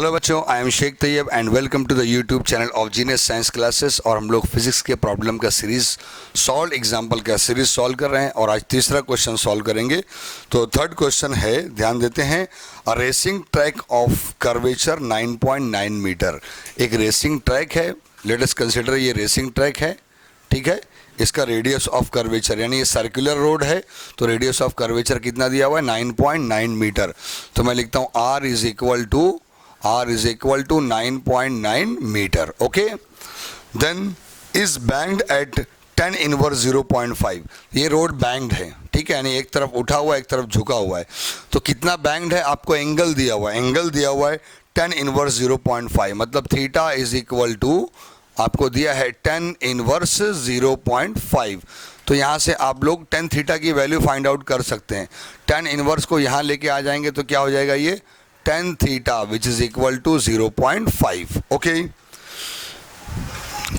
Hello बच्चों, I am Sheikh Tayyab and welcome to the YouTube channel of Genius Science Classes. और हम लोग physics के प्रॉब्लम का सीरीज सॉल्व एग्जाम्पल का सीरीज सॉल्व कर रहे हैं और आज तीसरा क्वेश्चन सॉल्व करेंगे। तो थर्ड क्वेश्चन है, ध्यान देते हैं। A racing track of curvature 9.9 metre. एक रेसिंग ट्रैक है, लेट अस कंसिडर ये रेसिंग ट्रैक है, ठीक है। इसका रेडियस ऑफ कर्वेचर यानी ये सर्कुलर रोड है, तो रेडियस ऑफ कर्वेचर कितना दिया हुआ है 9.9 मीटर। तो मैं लिखता हूँ R is equal to 9.9 metre. Okay, then is banked at 10 inverse 0.5। ये रोड बैंक्ड है, ठीक है, यानी एक तरफ उठा हुआ है एक तरफ झुका हुआ है। तो कितना बैंक्ड है, आपको एंगल दिया हुआ है, 10 इनवर्स 0.5, मतलब थीटा इज इक्वल टू आपको दिया है 10 इनवर्स 0.5। तो यहाँ से आप लोग 10 थीटा की वैल्यू फाइंड आउट कर सकते हैं। 10 इनवर्स को यहाँ लेके आ जाएंगे तो क्या हो जाएगा, ये 10 theta which is equal to 0.5। Okay,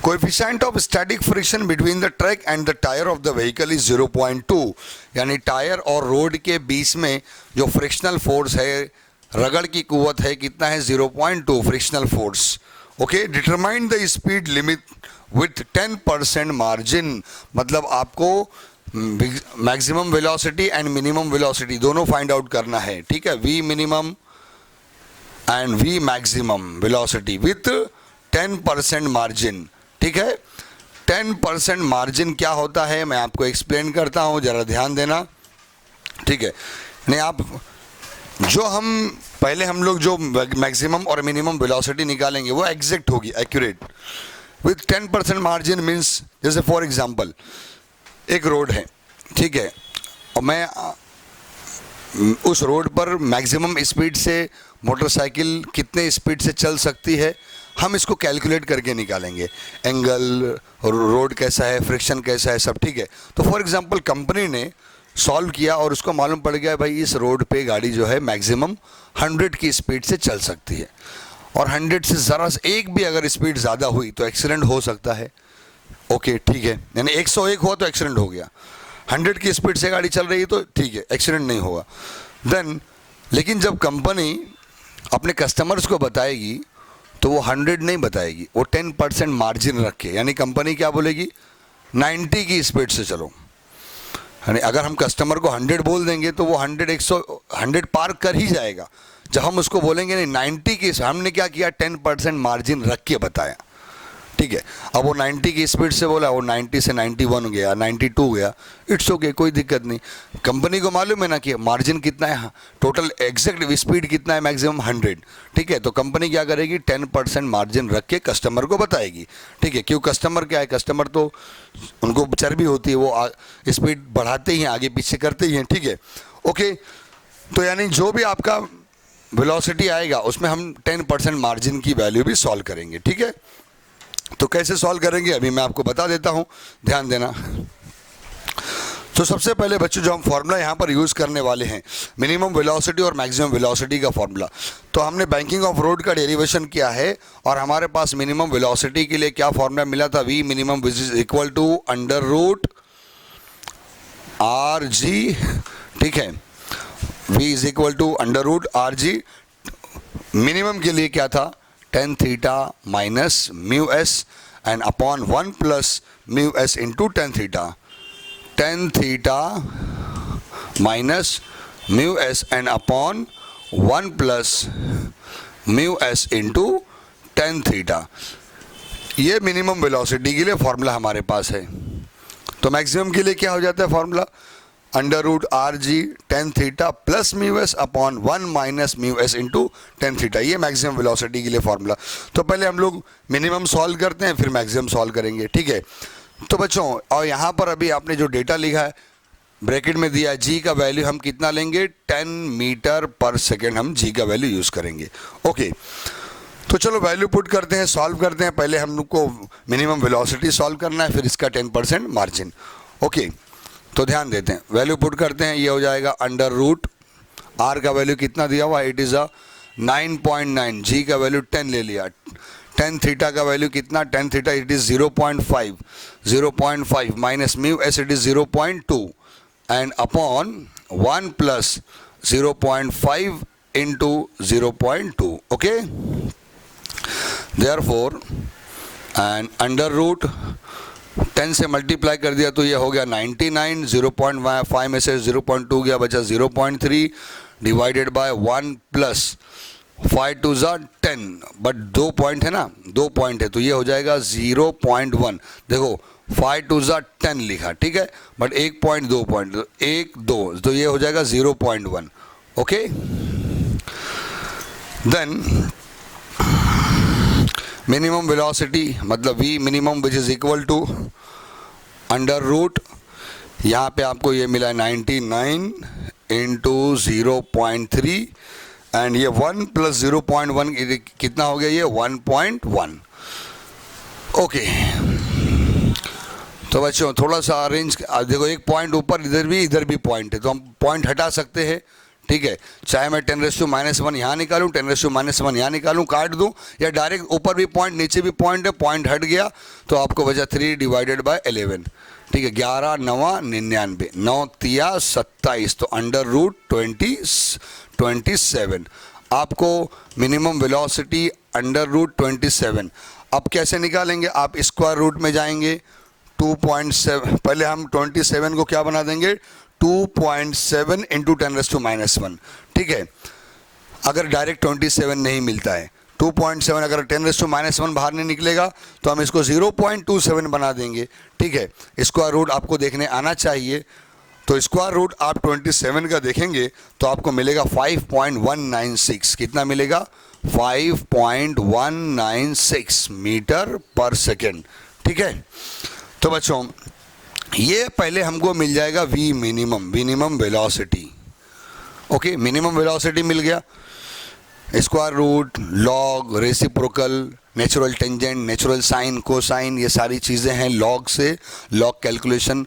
coefficient of static friction between the track and the tyre of the vehicle is 0.2, यानी टायर और रोड के बीच में जो फ्रिक्शनल फोर्स है, रगड़ की कुव्वत है, कितना है 0.2 frictional force. Okay, determine the speed limit with 10% margin, मतलब आपको maximum velocity and minimum velocity दोनों फाइंड आउट करना है, ठीक है। V minimum and V maximum velocity with 10% margin, ठीक है। 10% मार्जिन क्या होता है मैं आपको एक्सप्लेन करता हूँ, जरा ध्यान देना, ठीक है। नहीं, आप जो हम लोग जो मैक्सिमम और मिनिमम वेलोसिटी निकालेंगे वो एग्जैक्ट होगी, एक्यूरेट। विथ 10% मार्जिन मीन्स, जैसे फॉर एग्जांपल एक रोड है, ठीक है, और मैं उस रोड पर मैक्सिमम स्पीड से मोटरसाइकिल कितने स्पीड से चल सकती है, हम इसको कैलकुलेट करके निकालेंगे। एंगल, रोड कैसा है, फ्रिक्शन कैसा है, सब ठीक है। तो फॉर एग्जांपल कंपनी ने सॉल्व किया और उसको मालूम पड़ गया भाई इस रोड पे गाड़ी जो है मैक्सिमम 100 की स्पीड से चल सकती है, और 100 से ज़रा एक भी अगर स्पीड ज़्यादा हुई तो एक्सीडेंट हो सकता है। ओके, ठीक है, यानी 101 हुआ तो एक्सीडेंट हो गया, 100 की स्पीड से गाड़ी चल रही है तो ठीक है, एक्सीडेंट नहीं होगा। देन लेकिन जब कंपनी अपने कस्टमर्स को बताएगी तो वो 100 नहीं बताएगी, वो 10% मार्जिन रख के, यानी कंपनी क्या बोलेगी 90 की स्पीड से चलो। यानी अगर हम कस्टमर को 100 बोल देंगे तो वो 100 पार कर ही जाएगा। जब हम उसको बोलेंगे नहीं 90 की, हमने क्या किया 10% मार्जिन रख के बताया, ठीक है। अब वो 90 की स्पीड से बोला, वो 90 से 91 गया, 92 गया, इट्स ओके, कोई दिक्कत नहीं। कंपनी को मालूम है ना कि मार्जिन कितना है, टोटल एग्जैक्ट स्पीड कितना है मैक्सिमम 100, ठीक है। तो कंपनी क्या करेगी 10% मार्जिन रख के कस्टमर को बताएगी, ठीक है। क्यों, कस्टमर क्या है, कस्टमर तो उनको चर्बी होती है, वो स्पीड बढ़ाते ही हैं, आगे पीछे करते ही हैं, ठीक है। ओके, तो यानी जो भी आपका वेलोसिटी आएगा उसमें हम 10% मार्जिन की वैल्यू भी सॉल्व करेंगे, ठीक है। तो कैसे सॉल्व करेंगे अभी मैं आपको बता देता हूं, ध्यान देना। तो सबसे पहले बच्चों जो हम फॉर्मूला यहाँ पर यूज़ करने वाले हैं, मिनिमम वेलोसिटी और मैक्सिमम वेलोसिटी का फॉर्मूला, तो हमने बैंकिंग ऑफ रोड का डेरिवेशन किया है और हमारे पास मिनिमम वेलोसिटी के लिए क्या फॉर्मूला मिला था, v minimum which is equal to under root r g, ठीक है। V is equal to under root r g. Minimum के लिए क्या था 10 theta minus mu s and upon 1 plus mu s into 10 theta. 10 theta minus mu s and upon 1 plus mu s into 10 theta. ये minimum velocity के लिए formula हमारे पास है। तो मैक्सिमम के लिए क्या हो जाता है formula, under root r g 10 theta plus mu s upon 1 minus mu s into 10 theta, ये मैक्सिमम वेलोसिटी के लिए फॉर्मूला। तो पहले हम लोग मिनिमम सॉल्व करते हैं, फिर मैक्सिमम सॉल्व करेंगे, ठीक है। तो बच्चों, और यहाँ पर अभी आपने जो डेटा लिखा है ब्रैकेट में दिया है, जी का वैल्यू हम कितना लेंगे 10 मीटर पर सेकेंड, हम जी का वैल्यू यूज़ करेंगे। ओके, तो चलो वैल्यू पुट करते हैं, सॉल्व करते हैं। पहले हम लोग को मिनिमम वेलोसिटी सॉल्व करना है, फिर इसका 10% मार्जिन। ओके, तो ध्यान देते हैं, वैल्यू पुट करते हैं, ये हो जाएगा अंडर रूट आर का वैल्यू कितना दिया हुआ, इट इज़ अ 9.9, जी का वैल्यू 10 ले लिया, 10 थीटा का वैल्यू कितना, 10 theta it is 0.5 minus mu S it is 0.2 and upon 1 plus 0.5 into 0.2. Okay, therefore and under root 10 से मल्टीप्लाई कर दिया तो ये हो गया 99, 0.5 में से 0.2 गया, बचा 0.3 divided by 1 plus 5 2 10, but 2 point है ना, 2 पॉइंट है तो ये हो जाएगा 0.1. देखो 5 2 10 लिखा, ठीक है, बट 1 पॉइंट 2 पॉइंट 1 2 तो ये हो जाएगा 0.1. ओके, देन मिनिमम वेलोसिटी मतलब v minimum which is equal to under root, यहाँ पे आपको ये मिला 99 इंटू 0.3 एंड ये 1 प्लस 0.1 कितना हो गया, ये 1.1. ओके, तो बच्चों थोड़ा सा अरेंज, देखो एक पॉइंट ऊपर इधर भी पॉइंट है तो हम पॉइंट हटा सकते हैं, ठीक है, चाहे मैं 10⁻⁻1 यहाँ निकालूँ, 10⁻⁻1 यहाँ निकालूँ, काट दूँ, या डायरेक्ट ऊपर भी पॉइंट नीचे भी पॉइंट है, पॉइंट हट गया तो आपको बचा 3 डिवाइडेड बाय 11, ठीक है, 11 9 99, 9 3 27, तो अंडर रूट 27 आपको मिनिमम वेलोसिटी अंडर रूट 27. अब कैसे निकालेंगे, आप स्क्वायर रूट में जाएंगे, 2.7, पहले हम 27 को क्या बना देंगे, 2.7 इंटू 10⁻⁻1, ठीक है. अगर डायरेक्ट 27 नहीं मिलता है, 2.7 अगर 10⁻⁻1 बाहर नहीं निकलेगा तो हम इसको 0.27 बना देंगे, ठीक है. स्क्वायर रूट आपको देखने आना चाहिए, तो स्क्वायर रूट आप 27 का देखेंगे तो आपको मिलेगा 5.196. कितना मिलेगा, 5.196 मीटर पर सेकेंड, ठीक है. तो बच्चों ये पहले हमको मिल जाएगा v minimum velocity. Okay, minimum velocity मिल गया, square root, log, reciprocal, natural tangent, natural sine, cosine, ये सारी चीज़ें हैं लॉग से. लॉग कैलकुलेशन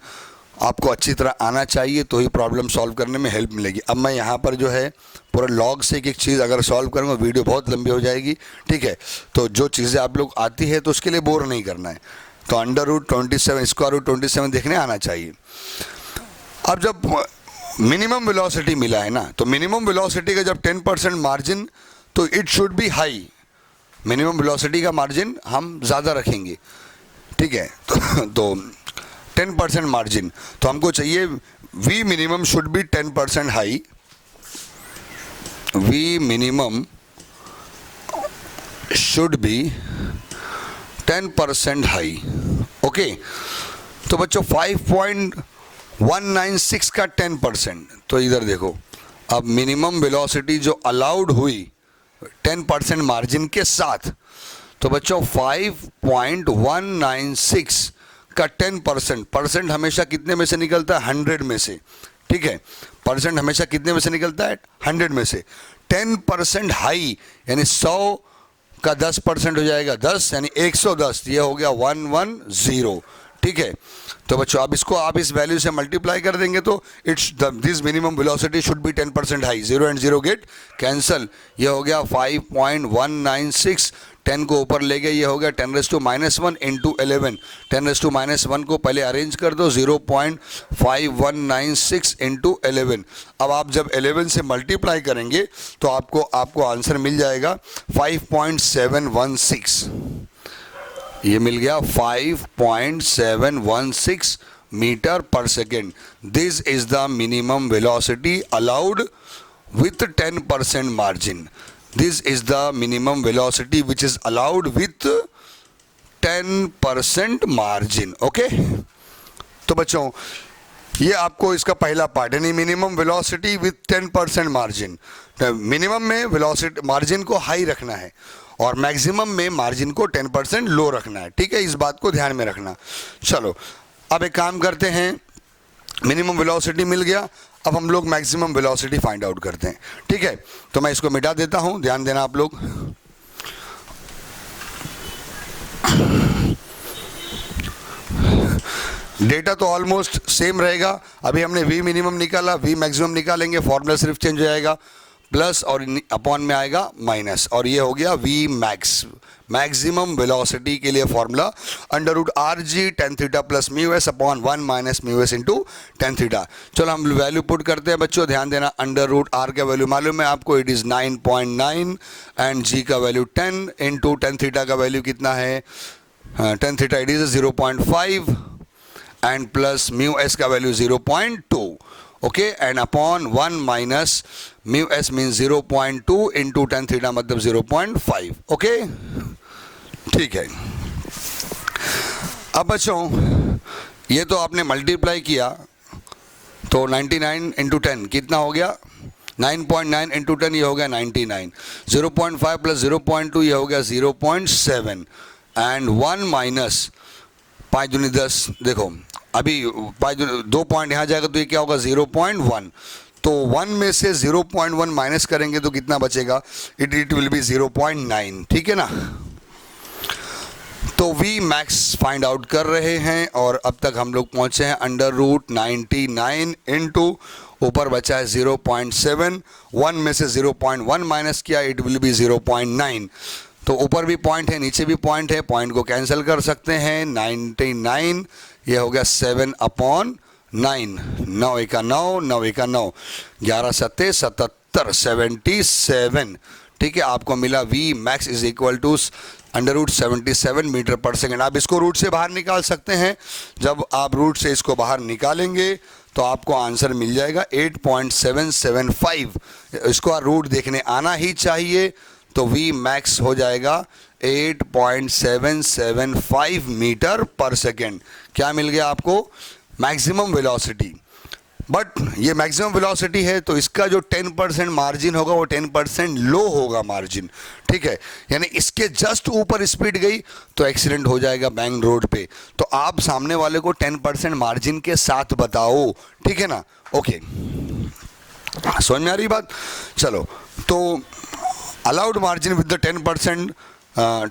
आपको अच्छी तरह आना चाहिए तो ही प्रॉब्लम सॉल्व करने में हेल्प मिलेगी. अब मैं यहाँ पर जो है पूरा लॉग से एक एक चीज़ अगर सॉल्व करूँगा वीडियो बहुत लंबी हो जाएगी, ठीक है. तो जो चीज़ें आप लोग आती है तो उसके लिए बोर नहीं करना है, तो अंडर रूट 27 स्क्वायर रूट 27 देखने आना चाहिए. अब जब मिनिमम वेलोसिटी मिला है ना, तो मिनिमम वेलोसिटी का जब 10% मार्जिन, तो it should be high. Minimum velocity का मार्जिन हम ज़्यादा रखेंगे, ठीक है, तो 10% मार्जिन, तो हमको चाहिए v minimum should be 10% high. v minimum should be 10% high. Okay, तो बच्चों 5.196 का 10%, तो इधर देखो, अब मिनिमम वेलोसिटी जो अलाउड हुई 10% मार्जिन के साथ, तो बच्चों 5.196 का 10%, परसेंट हमेशा कितने में से निकलता है, 100 में से, ठीक है. परसेंट हमेशा कितने में से निकलता है, 100 में से. 10% हाई यानी 100 का 10% हो जाएगा 10, यानी 110, ये हो गया 110, ठीक है. तो बच्चों अब इसको आप इस वैल्यू से मल्टीप्लाई कर देंगे तो it's this minimum velocity should be 10% high. 0 and 0 get cancel, ये हो गया 5.196. 10 को ऊपर ले गए, ये हो गया 10⁻⁻1 इंटू 11. 10⁻⁻1 को पहले अरेंज कर दो, 0.5196 इंटू 11. अब आप जब 11 से मल्टीप्लाई करेंगे तो आपको आंसर मिल जाएगा 5.716. ये मिल गया 5.716 मीटर पर second. This is the minimum velocity allowed with 10% margin. This is the minimum velocity which is allowed with 10% margin. Okay? तो बच्चों ये आपको इसका पहला पार्ट यानी minimum velocity with 10% margin. Minimum में वेलोसिटी मार्जिन को हाई रखना है और मैक्सिमम में मार्जिन को 10% लो रखना है, ठीक है. इस बात को ध्यान में रखना. चलो अब एक काम करते हैं, मिनिमम वेलोसिटी मिल गया, अब हम लोग मैक्सिमम वेलोसिटी फाइंड आउट करते हैं, ठीक है. तो मैं इसको मिटा देता हूं, ध्यान देना आप लोग. डेटा तो ऑलमोस्ट सेम रहेगा. अभी हमने v मिनिमम निकाला, v मैक्सिमम निकालेंगे, फॉर्मूला सिर्फ चेंज हो जाएगा. प्लस और अपॉन में आएगा माइनस, और ये हो गया वी मैक्स, मैक्सिमम वेलोसिटी के लिए formula under root r g ten theta plus mu s upon 1 minus mu s into ten theta. चलो हम वैल्यू पुट करते हैं बच्चों, ध्यान देना। अंडर रूट आर का वैल्यू मालूम है आपको, इट इज़ 9.9 एंड जी का वैल्यू 10 इंटू टेन थीटा का वैल्यू कितना है, ten theta it is 0.5 and plus mu s का value 0.2, okay, and upon 1 minus mu S mean 0.2 into ten theta मतलब 0.5, ओके, ठीक है। अब बच्चों ये तो आपने मल्टीप्लाई किया तो 99 इंटू 10 कितना हो गया, 9.9 इंटू 10 ये हो गया 99, 0.5 प्लस 0.2 ये हो गया 0.7 एंड 1 माइनस 5 दूनी 10, देखो अभी 2 पॉइंट यहाँ जाएगा तो ये क्या होगा 0.1, तो 1 में से 0.1 माइनस करेंगे तो कितना बचेगा, इट विल बी 0.9, ठीक है ना। तो वी मैक्स फाइंड आउट कर रहे हैं और अब तक हम लोग पहुँचे हैं अंडर रूट 99 इंटू ऊपर बचा है 0.7, 1 में से 0.1 माइनस किया इट विल बी 0.9, तो ऊपर भी पॉइंट है नीचे भी पॉइंट है, पॉइंट को कैंसिल कर सकते हैं, 99 ये हो गया 7 अपॉन 9, 9 एका 9, 9 एका 9, 11 सत्ते 77, 77, ठीक है। आपको मिला v max is equal to under root 77 metre पर सेकेंड। आप इसको रूट से बाहर निकाल सकते हैं, जब आप रूट से इसको बाहर निकालेंगे तो आपको आंसर मिल जाएगा 8.775, इसको रूट देखने आना ही चाहिए, तो वी मैक्स हो जाएगा 8.775 मीटर पर सेकेंड। क्या मिल गया आपको, मैक्सिमम वेलोसिटी। बट ये मैक्सिमम वेलोसिटी है तो इसका जो 10% मार्जिन होगा वो 10% लो होगा मार्जिन, ठीक है, यानी इसके जस्ट ऊपर स्पीड गई तो एक्सीडेंट हो जाएगा बैंक रोड पे, तो आप सामने वाले को 10% मार्जिन के साथ बताओ, ठीक है ना, ओके, समझ में आ रही बात। चलो तो अलाउड मार्जिन विद द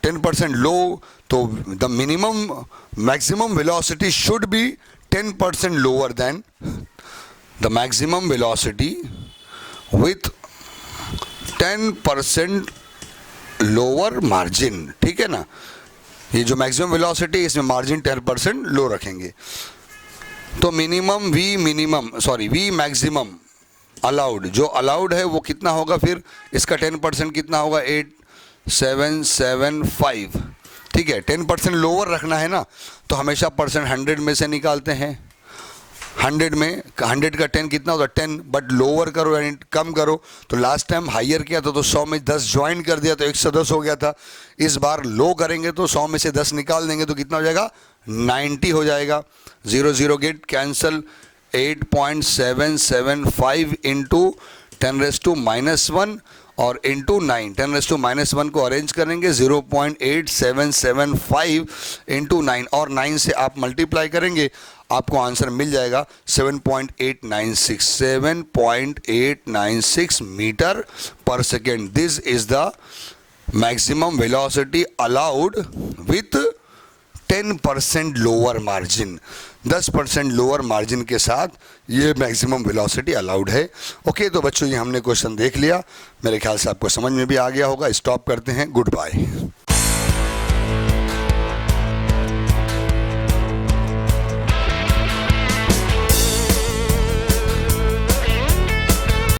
10% लो, तो the minimum maximum velocity should be 10% lower than the maximum velocity with 10% lower margin, ठीक है ना। ये जो maximum velocity इसमें margin 10% लो रखेंगे, तो मिनिमम वी मैक्सिमम अलाउड, जो अलाउड है वो कितना होगा, फिर इसका 10% कितना होगा 8775, ठीक है। 10% लोअर रखना है ना, तो हमेशा परसेंट 100 में से निकालते हैं, 100 में 100 का 10 कितना होता है 10, बट लोअर करो यानी कम करो, तो लास्ट टाइम हायर किया था तो 100 में 10 ज्वाइन कर दिया तो 110 हो गया था, इस बार लो करेंगे तो 100 में से 10 निकाल देंगे तो कितना हो जाएगा 90 हो जाएगा, 0 गेट कैंसल, 8.775 इंटू 10⁻⁻1 और इंटू 9, 10⁻⁻1 को अरेंज करेंगे 0.8775 इंटू 9 और 9 से आप मल्टीप्लाई करेंगे, आपको आंसर मिल जाएगा 7.896 मीटर पर second. This is the maximum velocity allowed with 10% lower margin, 10% lower margin के साथ ये मैक्सिमम वेलोसिटी अलाउड है। ओके, तो बच्चों ये हमने क्वेश्चन देख लिया, मेरे ख्याल से आपको समझ में भी आ गया होगा। स्टॉप करते हैं, गुड बाय।